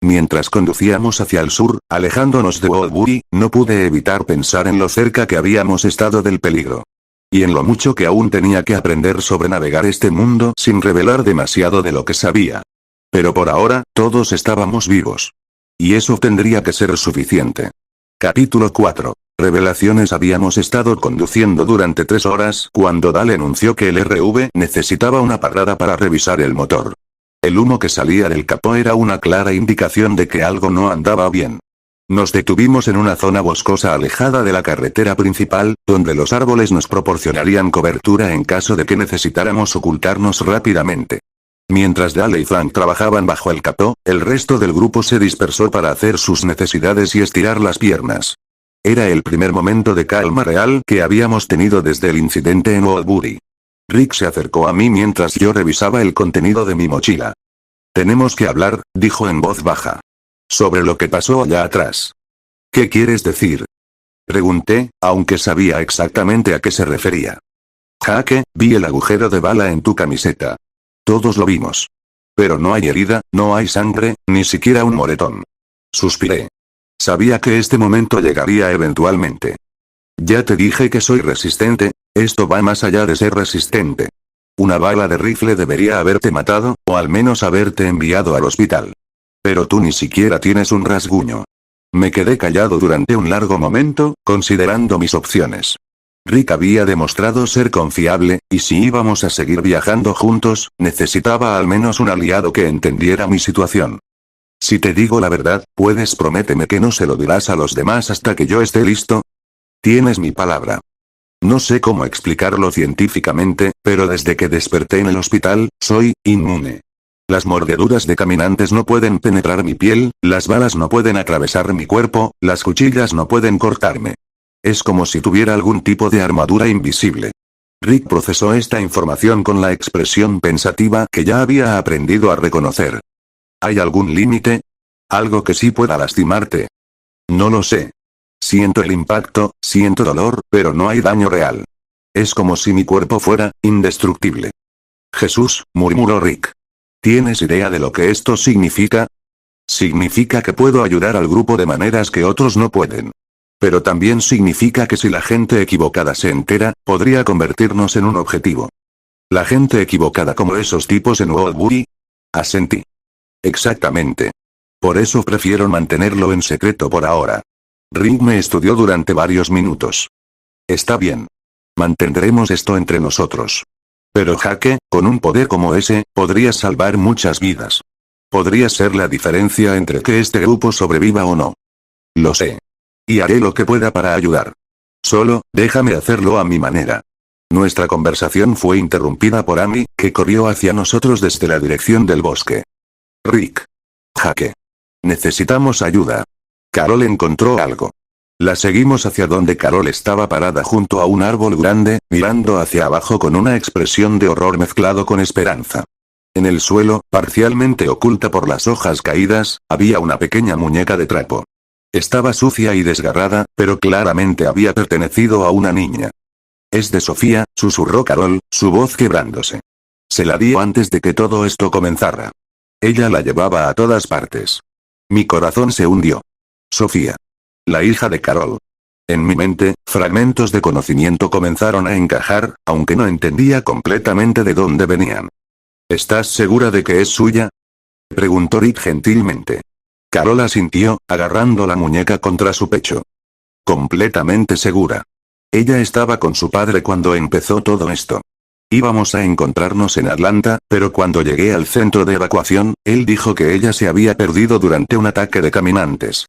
Mientras conducíamos hacia el sur, alejándonos de Woodbury, no pude evitar pensar en lo cerca que habíamos estado del peligro. Y en lo mucho que aún tenía que aprender sobre navegar este mundo sin revelar demasiado de lo que sabía. Pero por ahora, todos estábamos vivos. Y eso tendría que ser suficiente. Capítulo 4. Revelaciones. Habíamos estado conduciendo durante 3 horas cuando Dale anunció que el RV necesitaba una parada para revisar el motor. El humo que salía del capó era una clara indicación de que algo no andaba bien. Nos detuvimos en una zona boscosa alejada de la carretera principal, donde los árboles nos proporcionarían cobertura en caso de que necesitáramos ocultarnos rápidamente. Mientras Dale y Frank trabajaban bajo el capó, el resto del grupo se dispersó para hacer sus necesidades y estirar las piernas. Era el primer momento de calma real que habíamos tenido desde el incidente en Woodbury. Rick se acercó a mí mientras yo revisaba el contenido de mi mochila. Tenemos que hablar, dijo en voz baja. Sobre lo que pasó allá atrás. ¿Qué quieres decir? Pregunté, aunque sabía exactamente a qué se refería. Jake, vi el agujero de bala en tu camiseta. Todos lo vimos. Pero no hay herida, no hay sangre, ni siquiera un moretón. Suspiré. Sabía que este momento llegaría eventualmente. Ya te dije que soy resistente, esto va más allá de ser resistente. Una bala de rifle debería haberte matado, o al menos haberte enviado al hospital. Pero tú ni siquiera tienes un rasguño. Me quedé callado durante un largo momento, considerando mis opciones. Rick había demostrado ser confiable, y si íbamos a seguir viajando juntos, necesitaba al menos un aliado que entendiera mi situación. Si te digo la verdad, prométeme que no se lo dirás a los demás hasta que yo esté listo. Tienes mi palabra. No sé cómo explicarlo científicamente, pero desde que desperté en el hospital, soy inmune. Las mordeduras de caminantes no pueden penetrar mi piel, las balas no pueden atravesar mi cuerpo, las cuchillas no pueden cortarme. Es como si tuviera algún tipo de armadura invisible. Rick procesó esta información con la expresión pensativa que ya había aprendido a reconocer. ¿Hay algún límite? ¿Algo que sí pueda lastimarte? No lo sé. Siento el impacto, siento dolor, pero no hay daño real. Es como si mi cuerpo fuera indestructible. Jesús, murmuró Rick. ¿Tienes idea de lo que esto significa? Significa que puedo ayudar al grupo de maneras que otros no pueden. Pero también significa que si la gente equivocada se entera, podría convertirnos en un objetivo. ¿La gente equivocada como esos tipos en Woodbury? Asentí. Exactamente. Por eso prefiero mantenerlo en secreto por ahora. Rick me estudió durante varios minutos. Está bien. Mantendremos esto entre nosotros. Pero Jake, con un poder como ese, podrías salvar muchas vidas. Podría ser la diferencia entre que este grupo sobreviva o no. Lo sé. Y haré lo que pueda para ayudar. Solo, déjame hacerlo a mi manera. Nuestra conversación fue interrumpida por Amy, que corrió hacia nosotros desde la dirección del bosque. Rick. Jake. Necesitamos ayuda. Carol encontró algo. La seguimos hacia donde Carol estaba parada junto a un árbol grande, mirando hacia abajo con una expresión de horror mezclado con esperanza. En el suelo, parcialmente oculta por las hojas caídas, había una pequeña muñeca de trapo. Estaba sucia y desgarrada, pero claramente había pertenecido a una niña. Es de Sofía, susurró Carol, su voz quebrándose. Se la dio antes de que todo esto comenzara. Ella la llevaba a todas partes. Mi corazón se hundió. Sofía. La hija de Carol. En mi mente, fragmentos de conocimiento comenzaron a encajar, aunque no entendía completamente de dónde venían. ¿Estás segura de que es suya? Preguntó Rick gentilmente. Carol asintió, agarrando la muñeca contra su pecho. Completamente segura. Ella estaba con su padre cuando empezó todo esto. Íbamos a encontrarnos en Atlanta, pero cuando llegué al centro de evacuación, él dijo que ella se había perdido durante un ataque de caminantes.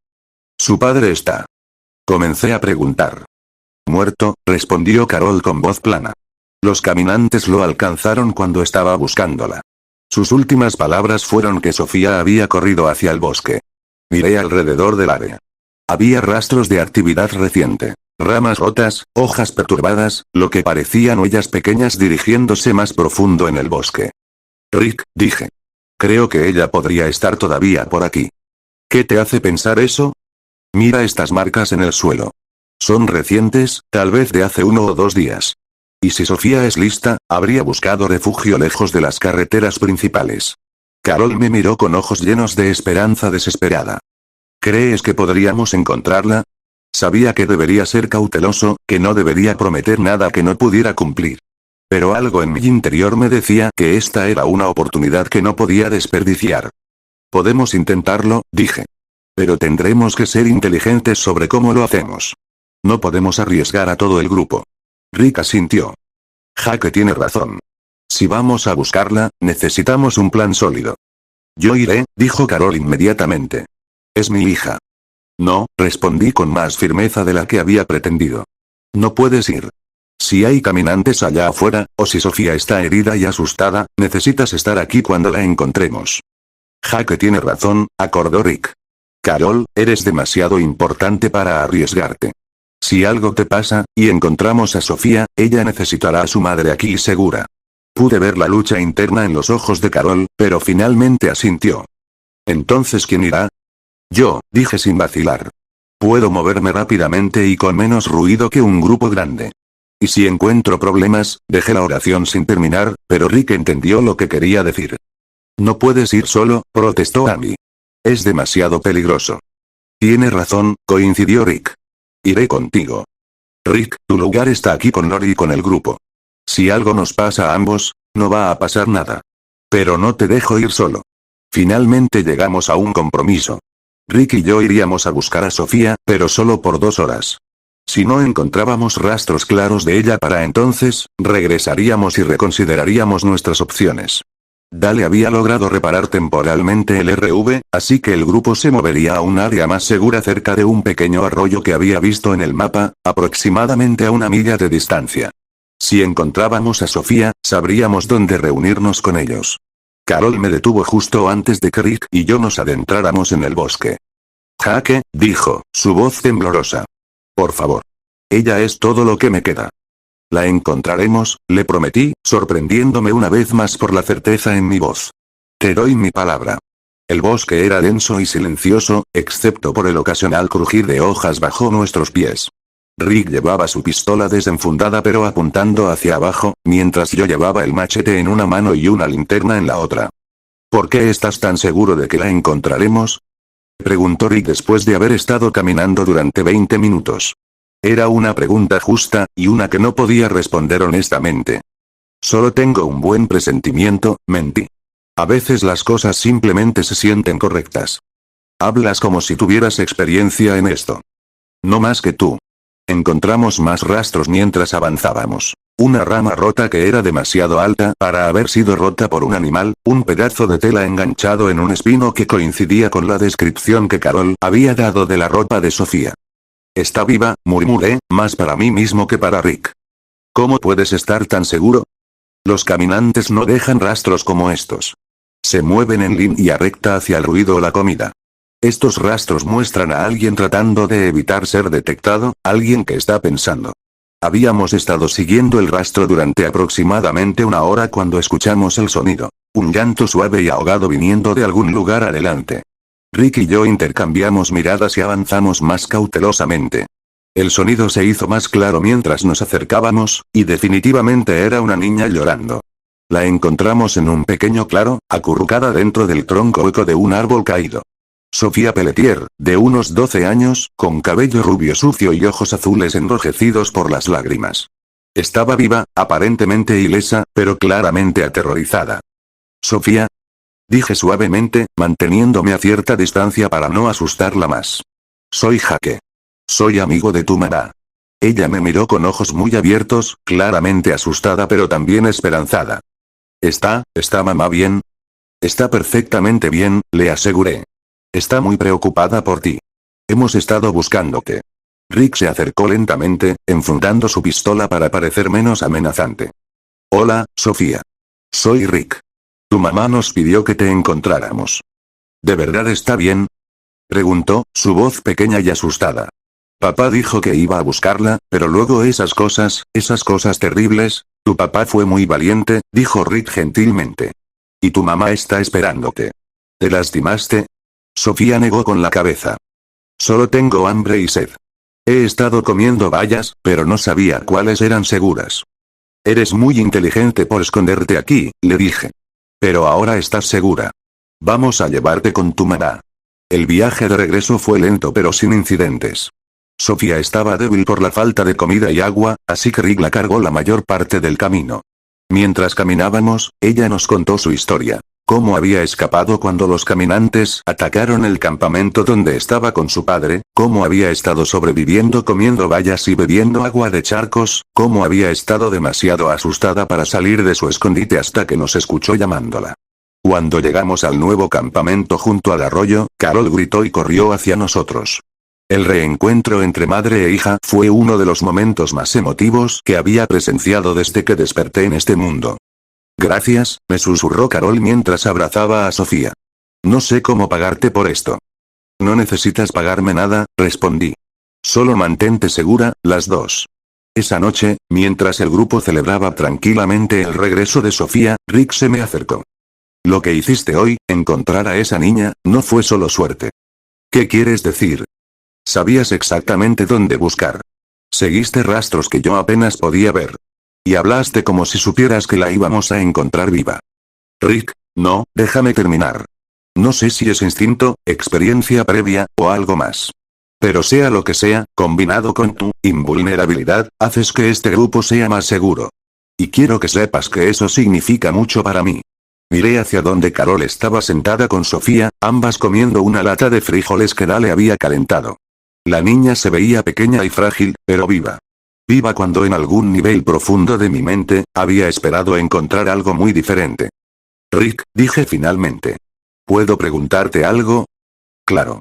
¿Su padre está? Comencé a preguntar. Muerto, respondió Carol con voz plana. Los caminantes lo alcanzaron cuando estaba buscándola. Sus últimas palabras fueron que Sofía había corrido hacia el bosque. Miré alrededor del área. Había rastros de actividad reciente. Ramas rotas, hojas perturbadas, lo que parecían huellas pequeñas dirigiéndose más profundo en el bosque. Rick, dije. Creo que ella podría estar todavía por aquí. ¿Qué te hace pensar eso? Mira estas marcas en el suelo. Son recientes, tal vez de hace 1 o 2 días. Y si Sofía es lista, habría buscado refugio lejos de las carreteras principales. Carol me miró con ojos llenos de esperanza desesperada. ¿Crees que podríamos encontrarla? Sabía que debería ser cauteloso, que no debería prometer nada que no pudiera cumplir. Pero algo en mi interior me decía que esta era una oportunidad que no podía desperdiciar. Podemos intentarlo, dije. Pero tendremos que ser inteligentes sobre cómo lo hacemos. No podemos arriesgar a todo el grupo. Rick asintió. Jake tiene razón. Si vamos a buscarla, necesitamos un plan sólido. Yo iré, dijo Carol inmediatamente. Es mi hija. No, respondí con más firmeza de la que había pretendido. No puedes ir. Si hay caminantes allá afuera, o si Sofía está herida y asustada, necesitas estar aquí cuando la encontremos. Jake tiene razón, acordó Rick. Carol, eres demasiado importante para arriesgarte. Si algo te pasa, y encontramos a Sofía, ella necesitará a su madre aquí segura. Pude ver la lucha interna en los ojos de Carol, pero finalmente asintió. ¿Entonces quién irá? Yo, dije sin vacilar. Puedo moverme rápidamente y con menos ruido que un grupo grande. Y si encuentro problemas, dejé la oración sin terminar, pero Rick entendió lo que quería decir. No puedes ir solo, protestó Amy. Es demasiado peligroso. Tiene razón, coincidió Rick. Iré contigo. Rick, tu lugar está aquí con Lori y con el grupo. Si algo nos pasa a ambos, no va a pasar nada. Pero no te dejo ir solo. Finalmente llegamos a un compromiso. Rick y yo iríamos a buscar a Sofía, pero solo por 2 horas. Si no encontrábamos rastros claros de ella para entonces, regresaríamos y reconsideraríamos nuestras opciones. Dale había logrado reparar temporalmente el RV, así que el grupo se movería a un área más segura cerca de un pequeño arroyo que había visto en el mapa, aproximadamente a 1 milla de distancia. Si encontrábamos a Sofía, sabríamos dónde reunirnos con ellos. Carol me detuvo justo antes de que Rick y yo nos adentráramos en el bosque. Jake, dijo, su voz temblorosa. Por favor. Ella es todo lo que me queda. La encontraremos, le prometí, sorprendiéndome una vez más por la certeza en mi voz. Te doy mi palabra. El bosque era denso y silencioso, excepto por el ocasional crujir de hojas bajo nuestros pies. Rick llevaba su pistola desenfundada pero apuntando hacia abajo, mientras yo llevaba el machete en una mano y una linterna en la otra. ¿Por qué estás tan seguro de que la encontraremos? Preguntó Rick después de haber estado caminando durante 20 minutos. Era una pregunta justa, y una que no podía responder honestamente. Solo tengo un buen presentimiento, mentí. A veces las cosas simplemente se sienten correctas. Hablas como si tuvieras experiencia en esto. No más que tú. Encontramos más rastros mientras avanzábamos. Una rama rota que era demasiado alta para haber sido rota por un animal, un pedazo de tela enganchado en un espino que coincidía con la descripción que Carol había dado de la ropa de Sofía. Está viva, murmuré, más para mí mismo que para Rick. ¿Cómo puedes estar tan seguro? Los caminantes no dejan rastros como estos. Se mueven en línea recta hacia el ruido o la comida. Estos rastros muestran a alguien tratando de evitar ser detectado, alguien que está pensando. Habíamos estado siguiendo el rastro durante aproximadamente 1 hora cuando escuchamos el sonido. Un llanto suave y ahogado viniendo de algún lugar adelante. Rick y yo intercambiamos miradas y avanzamos más cautelosamente. El sonido se hizo más claro mientras nos acercábamos, y definitivamente era una niña llorando. La encontramos en un pequeño claro, acurrucada dentro del tronco hueco de un árbol caído. Sofía Pelletier, de unos 12 años, con cabello rubio sucio y ojos azules enrojecidos por las lágrimas. Estaba viva, aparentemente ilesa, pero claramente aterrorizada. Sofía, dije suavemente, manteniéndome a cierta distancia para no asustarla más. Soy Jake. Soy amigo de tu mamá. Ella me miró con ojos muy abiertos, claramente asustada pero también esperanzada. ¿Está mamá bien? Está perfectamente bien, le aseguré. Está muy preocupada por ti. Hemos estado buscándote. Rick se acercó lentamente, enfundando su pistola para parecer menos amenazante. Hola, Sofía. Soy Rick. Tu mamá nos pidió que te encontráramos. ¿De verdad está bien? Preguntó, su voz pequeña y asustada. Papá dijo que iba a buscarla, pero luego esas cosas terribles. Tu papá fue muy valiente, dijo Rick gentilmente. Y tu mamá está esperándote. ¿Te lastimaste? Sofía negó con la cabeza. Solo tengo hambre y sed. He estado comiendo bayas, pero no sabía cuáles eran seguras. Eres muy inteligente por esconderte aquí, le dije. Pero ahora estás segura. Vamos a llevarte con tu mamá. El viaje de regreso fue lento pero sin incidentes. Sofía estaba débil por la falta de comida y agua, así que Rick la cargó la mayor parte del camino. Mientras caminábamos, ella nos contó su historia. Cómo había escapado cuando los caminantes atacaron el campamento donde estaba con su padre, cómo había estado sobreviviendo comiendo bayas y bebiendo agua de charcos, cómo había estado demasiado asustada para salir de su escondite hasta que nos escuchó llamándola. Cuando llegamos al nuevo campamento junto al arroyo, Carol gritó y corrió hacia nosotros. El reencuentro entre madre e hija fue uno de los momentos más emotivos que había presenciado desde que desperté en este mundo. Gracias, me susurró Carol mientras abrazaba a Sofía. No sé cómo pagarte por esto. No necesitas pagarme nada, respondí. Solo mantente segura, las dos. Esa noche, mientras el grupo celebraba tranquilamente el regreso de Sofía, Rick se me acercó. Lo que hiciste hoy, encontrar a esa niña, no fue solo suerte. ¿Qué quieres decir? Sabías exactamente dónde buscar. Seguiste rastros que yo apenas podía ver. Y hablaste como si supieras que la íbamos a encontrar viva. Rick, no, déjame terminar. No sé si es instinto, experiencia previa, o algo más. Pero sea lo que sea, combinado con tu invulnerabilidad, haces que este grupo sea más seguro. Y quiero que sepas que eso significa mucho para mí. Miré hacia donde Carol estaba sentada con Sofía, ambas comiendo una lata de frijoles que Dale había calentado. La niña se veía pequeña y frágil, pero viva. Viva cuando en algún nivel profundo de mi mente, había esperado encontrar algo muy diferente. Rick, dije finalmente. ¿Puedo preguntarte algo? Claro.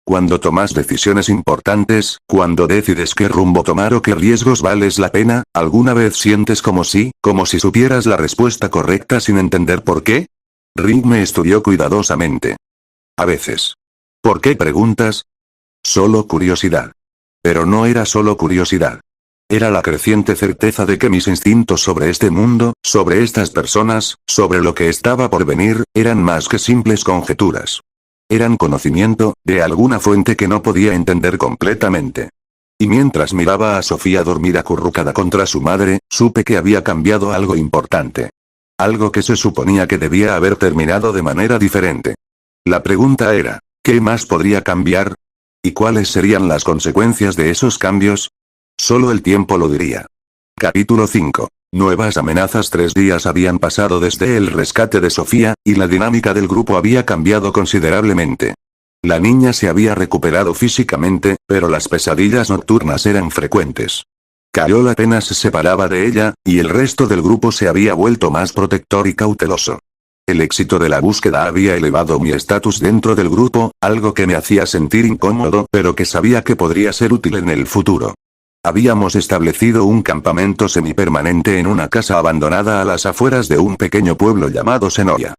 Cuando tomas decisiones importantes, cuando decides qué rumbo tomar o qué riesgos vales la pena, ¿alguna vez sientes como si supieras la respuesta correcta sin entender por qué? Rick me estudió cuidadosamente. A veces. ¿Por qué preguntas? Solo curiosidad. Pero no era solo curiosidad. Era la creciente certeza de que mis instintos sobre este mundo, sobre estas personas, sobre lo que estaba por venir, eran más que simples conjeturas. Eran conocimiento, de alguna fuente que no podía entender completamente. Y mientras miraba a Sofía dormir acurrucada contra su madre, supe que había cambiado algo importante. Algo que se suponía que debía haber terminado de manera diferente. La pregunta era, ¿qué más podría cambiar? ¿Y cuáles serían las consecuencias de esos cambios? Solo el tiempo lo diría. Capítulo 5. Nuevas amenazas. 3 días habían pasado desde el rescate de Sofía, y la dinámica del grupo había cambiado considerablemente. La niña se había recuperado físicamente, pero las pesadillas nocturnas eran frecuentes. Carol apenas se separaba de ella, y el resto del grupo se había vuelto más protector y cauteloso. El éxito de la búsqueda había elevado mi estatus dentro del grupo, algo que me hacía sentir incómodo, pero que sabía que podría ser útil en el futuro. Habíamos establecido un campamento semipermanente en una casa abandonada a las afueras de un pequeño pueblo llamado Senoia.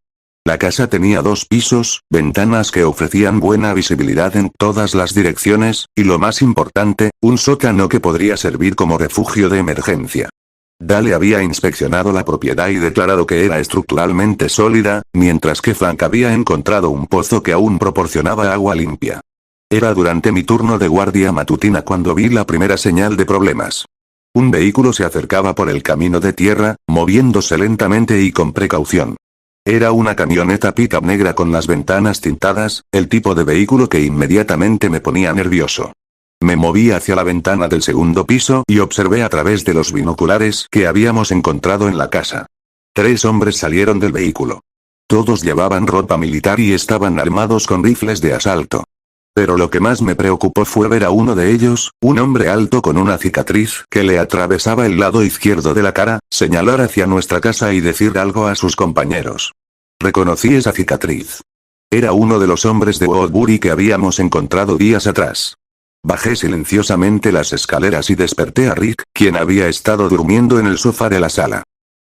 La casa tenía 2 pisos, ventanas que ofrecían buena visibilidad en todas las direcciones, y lo más importante, un sótano que podría servir como refugio de emergencia. Dale había inspeccionado la propiedad y declarado que era estructuralmente sólida, mientras que Frank había encontrado un pozo que aún proporcionaba agua limpia. Era durante mi turno de guardia matutina cuando vi la primera señal de problemas. Un vehículo se acercaba por el camino de tierra, moviéndose lentamente y con precaución. Era una camioneta pick-up negra con las ventanas tintadas, el tipo de vehículo que inmediatamente me ponía nervioso. Me moví hacia la ventana del segundo piso y observé a través de los binoculares que habíamos encontrado en la casa. 3 hombres salieron del vehículo. Todos llevaban ropa militar y estaban armados con rifles de asalto. Pero lo que más me preocupó fue ver a uno de ellos, un hombre alto con una cicatriz que le atravesaba el lado izquierdo de la cara, señalar hacia nuestra casa y decir algo a sus compañeros. Reconocí esa cicatriz. Era uno de los hombres de Woodbury que habíamos encontrado días atrás. Bajé silenciosamente las escaleras y desperté a Rick, quien había estado durmiendo en el sofá de la sala.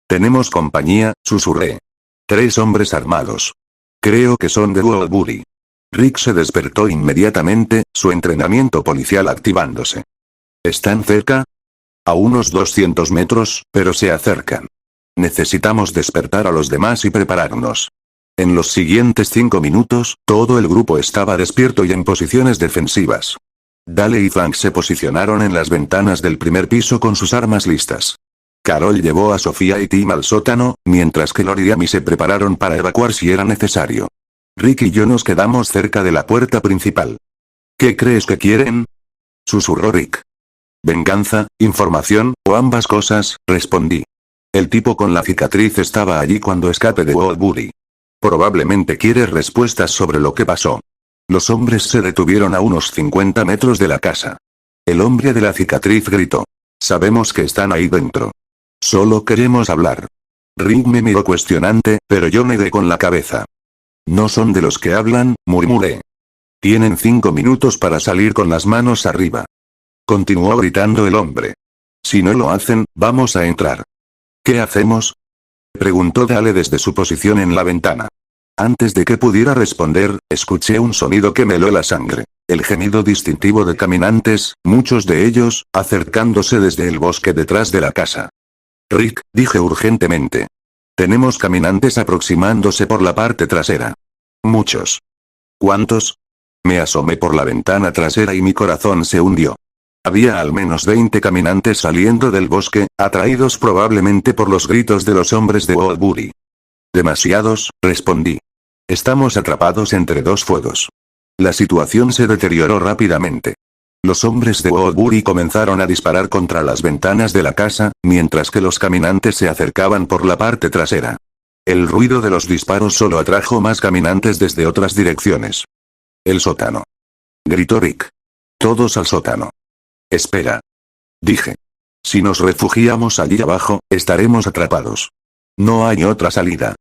«Tenemos compañía», susurré. 3 hombres armados. Creo que son de Woodbury. Rick se despertó inmediatamente, su entrenamiento policial activándose. ¿Están cerca? A unos 200 metros, pero se acercan. Necesitamos despertar a los demás y prepararnos. En los siguientes 5 minutos, todo el grupo estaba despierto y en posiciones defensivas. Dale y Frank se posicionaron en las ventanas del primer piso con sus armas listas. Carol llevó a Sofía y Tim al sótano, mientras que Lori y Amy se prepararon para evacuar si era necesario. Rick y yo nos quedamos cerca de la puerta principal. ¿Qué crees que quieren?, susurró Rick. Venganza, información, o ambas cosas, respondí. El tipo con la cicatriz estaba allí cuando escapé de Woodbury. Probablemente quiere respuestas sobre lo que pasó. Los hombres se detuvieron a unos 50 metros de la casa. El hombre de la cicatriz gritó. Sabemos que están ahí dentro. Solo queremos hablar. Rick me miró cuestionante, pero yo negué con la cabeza. No son de los que hablan, murmuré. Tienen 5 minutos para salir con las manos arriba. Continuó gritando el hombre. Si no lo hacen, vamos a entrar. ¿Qué hacemos?, preguntó Dale desde su posición en la ventana. Antes de que pudiera responder, escuché un sonido que me heló la sangre. El gemido distintivo de caminantes, muchos de ellos, acercándose desde el bosque detrás de la casa. Rick, dije urgentemente. Tenemos caminantes aproximándose por la parte trasera. Muchos. ¿Cuántos? Me asomé por la ventana trasera y mi corazón se hundió. Había al menos 20 caminantes saliendo del bosque, atraídos probablemente por los gritos de los hombres de Woodbury. Demasiados, respondí. Estamos atrapados entre dos fuegos. La situación se deterioró rápidamente. Los hombres de Woodbury comenzaron a disparar contra las ventanas de la casa, mientras que los caminantes se acercaban por la parte trasera. El ruido de los disparos solo atrajo más caminantes desde otras direcciones. El sótano. Gritó Rick. Todos al sótano. Espera. Dije. Si nos refugiamos allí abajo, estaremos atrapados. No hay otra salida.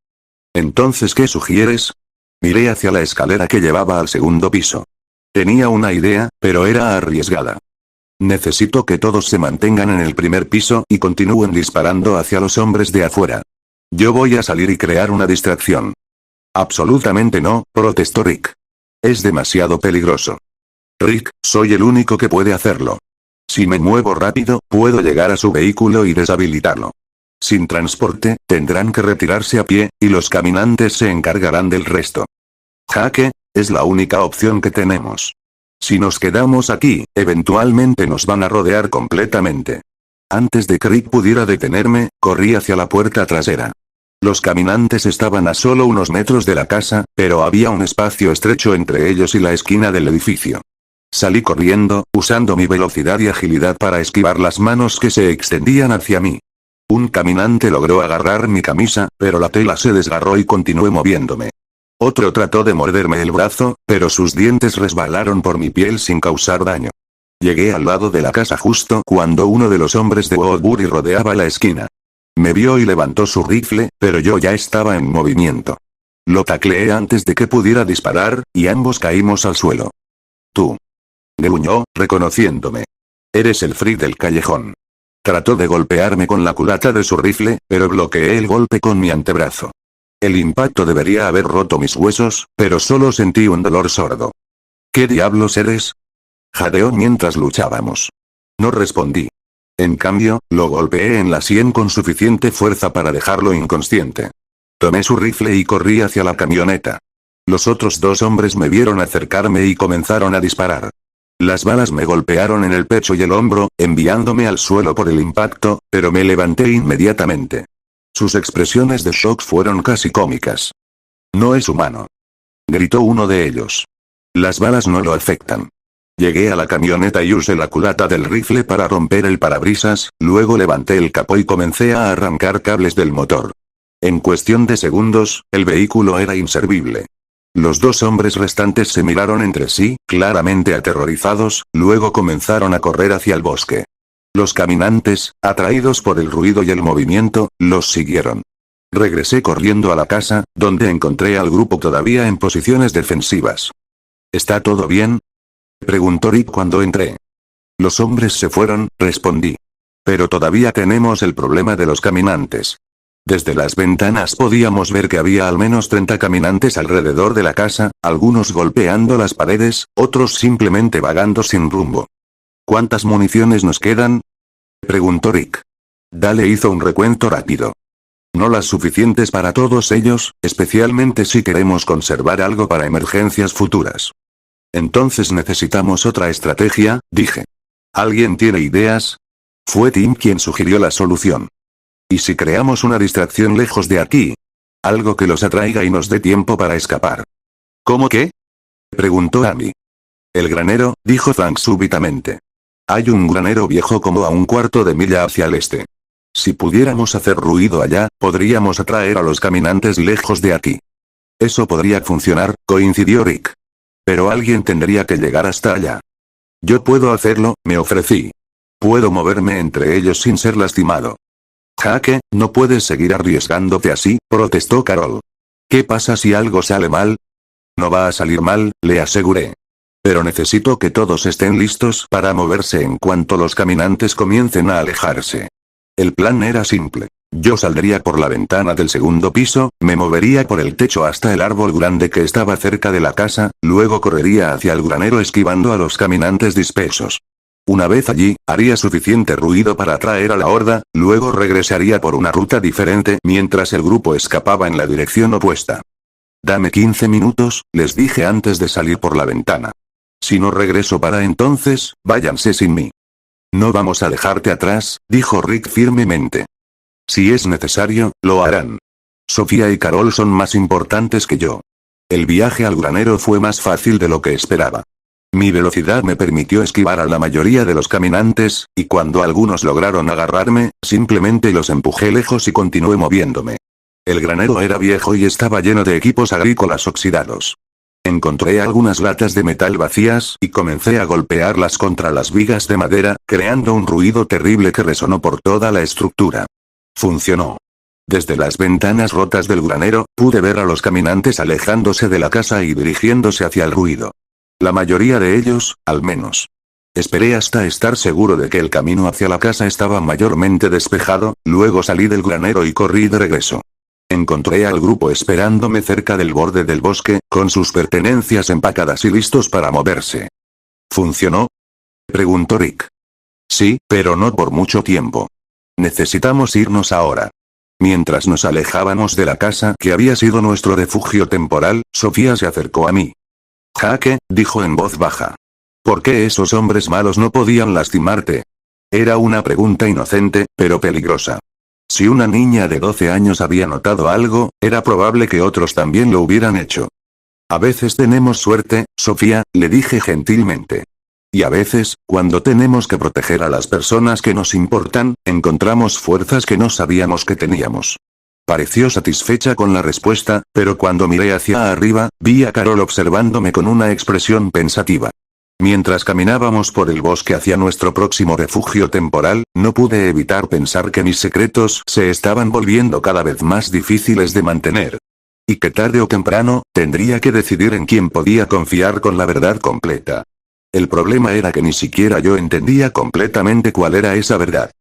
Entonces, ¿qué sugieres? Miré hacia la escalera que llevaba al segundo piso. Tenía una idea, pero era arriesgada. Necesito que todos se mantengan en el primer piso y continúen disparando hacia los hombres de afuera. Yo voy a salir y crear una distracción. Absolutamente no, protestó Rick. Es demasiado peligroso. Rick, soy el único que puede hacerlo. Si me muevo rápido, puedo llegar a su vehículo y deshabilitarlo. Sin transporte, tendrán que retirarse a pie, y los caminantes se encargarán del resto. Jaque, es la única opción que tenemos. Si nos quedamos aquí, eventualmente nos van a rodear completamente. Antes de que Rick pudiera detenerme, corrí hacia la puerta trasera. Los caminantes estaban a solo unos metros de la casa, pero había un espacio estrecho entre ellos y la esquina del edificio. Salí corriendo, usando mi velocidad y agilidad para esquivar las manos que se extendían hacia mí. Un caminante logró agarrar mi camisa, pero la tela se desgarró y continué moviéndome. Otro trató de morderme el brazo, pero sus dientes resbalaron por mi piel sin causar daño. Llegué al lado de la casa justo cuando uno de los hombres de Woodbury rodeaba la esquina. Me vio y levantó su rifle, pero yo ya estaba en movimiento. Lo tacleé antes de que pudiera disparar, y ambos caímos al suelo. Tú. Gruñó, reconociéndome. Eres el freak del callejón. Trató de golpearme con la culata de su rifle, pero bloqueé el golpe con mi antebrazo. El impacto debería haber roto mis huesos, pero solo sentí un dolor sordo. ¿Qué diablos eres? Jadeó mientras luchábamos. No respondí. En cambio, lo golpeé en la sien con suficiente fuerza para dejarlo inconsciente. Tomé su rifle y corrí hacia la camioneta. Los otros dos hombres me vieron acercarme y comenzaron a disparar. Las balas me golpearon en el pecho y el hombro, enviándome al suelo por el impacto, pero me levanté inmediatamente. Sus expresiones de shock fueron casi cómicas. No es humano. Gritó uno de ellos. Las balas no lo afectan. Llegué a la camioneta y usé la culata del rifle para romper el parabrisas, luego levanté el capó y comencé a arrancar cables del motor. En cuestión de segundos, el vehículo era inservible. Los dos hombres restantes se miraron entre sí, claramente aterrorizados, luego comenzaron a correr hacia el bosque. Los caminantes, atraídos por el ruido y el movimiento, los siguieron. Regresé corriendo a la casa, donde encontré al grupo todavía en posiciones defensivas. ¿Está todo bien?, preguntó Rick cuando entré. Los hombres se fueron, respondí. Pero todavía tenemos el problema de los caminantes. Desde las ventanas podíamos ver que había al menos 30 caminantes alrededor de la casa, algunos golpeando las paredes, otros simplemente vagando sin rumbo. ¿Cuántas municiones nos quedan?, preguntó Rick. Dale hizo un recuento rápido. No las suficientes para todos ellos, especialmente si queremos conservar algo para emergencias futuras. Entonces necesitamos otra estrategia, dije. ¿Alguien tiene ideas? Fue Tim quien sugirió la solución. ¿Y si creamos una distracción lejos de aquí? Algo que los atraiga y nos dé tiempo para escapar. ¿Cómo qué? Preguntó Amy. El granero, dijo Frank súbitamente. Hay un granero viejo como a un cuarto de milla hacia el este. Si pudiéramos hacer ruido allá, podríamos atraer a los caminantes lejos de aquí. Eso podría funcionar, coincidió Rick. Pero alguien tendría que llegar hasta allá. Yo puedo hacerlo, me ofrecí. Puedo moverme entre ellos sin ser lastimado. Jake, no puedes seguir arriesgándote así, protestó Carol. ¿Qué pasa si algo sale mal? No va a salir mal, le aseguré. Pero necesito que todos estén listos para moverse en cuanto los caminantes comiencen a alejarse. El plan era simple. Yo saldría por la ventana del segundo piso, me movería por el techo hasta el árbol grande que estaba cerca de la casa, luego correría hacia el granero esquivando a los caminantes dispersos. Una vez allí, haría suficiente ruido para atraer a la horda, luego regresaría por una ruta diferente mientras el grupo escapaba en la dirección opuesta. Dame 15 minutos, les dije antes de salir por la ventana. Si no regreso para entonces, váyanse sin mí. No vamos a dejarte atrás, dijo Rick firmemente. Si es necesario, lo harán. Sofía y Carol son más importantes que yo. El viaje al granero fue más fácil de lo que esperaba. Mi velocidad me permitió esquivar a la mayoría de los caminantes, y cuando algunos lograron agarrarme, simplemente los empujé lejos y continué moviéndome. El granero era viejo y estaba lleno de equipos agrícolas oxidados. Encontré algunas latas de metal vacías y comencé a golpearlas contra las vigas de madera, creando un ruido terrible que resonó por toda la estructura. Funcionó. Desde las ventanas rotas del granero, pude ver a los caminantes alejándose de la casa y dirigiéndose hacia el ruido. La mayoría de ellos, al menos. Esperé hasta estar seguro de que el camino hacia la casa estaba mayormente despejado, luego salí del granero y corrí de regreso. Encontré al grupo esperándome cerca del borde del bosque, con sus pertenencias empacadas y listos para moverse. ¿Funcionó? Preguntó Rick. Sí, pero no por mucho tiempo. Necesitamos irnos ahora. Mientras nos alejábamos de la casa que había sido nuestro refugio temporal, Sofía se acercó a mí. Jake, dijo en voz baja. ¿Por qué esos hombres malos no podían lastimarte? Era una pregunta inocente, pero peligrosa. Si una niña de 12 años había notado algo, era probable que otros también lo hubieran hecho. A veces tenemos suerte, Sofía, le dije gentilmente. Y a veces, cuando tenemos que proteger a las personas que nos importan, encontramos fuerzas que no sabíamos que teníamos. Pareció satisfecha con la respuesta, pero cuando miré hacia arriba, vi a Carol observándome con una expresión pensativa. Mientras caminábamos por el bosque hacia nuestro próximo refugio temporal, no pude evitar pensar que mis secretos se estaban volviendo cada vez más difíciles de mantener. Y que tarde o temprano, tendría que decidir en quién podía confiar con la verdad completa. El problema era que ni siquiera yo entendía completamente cuál era esa verdad.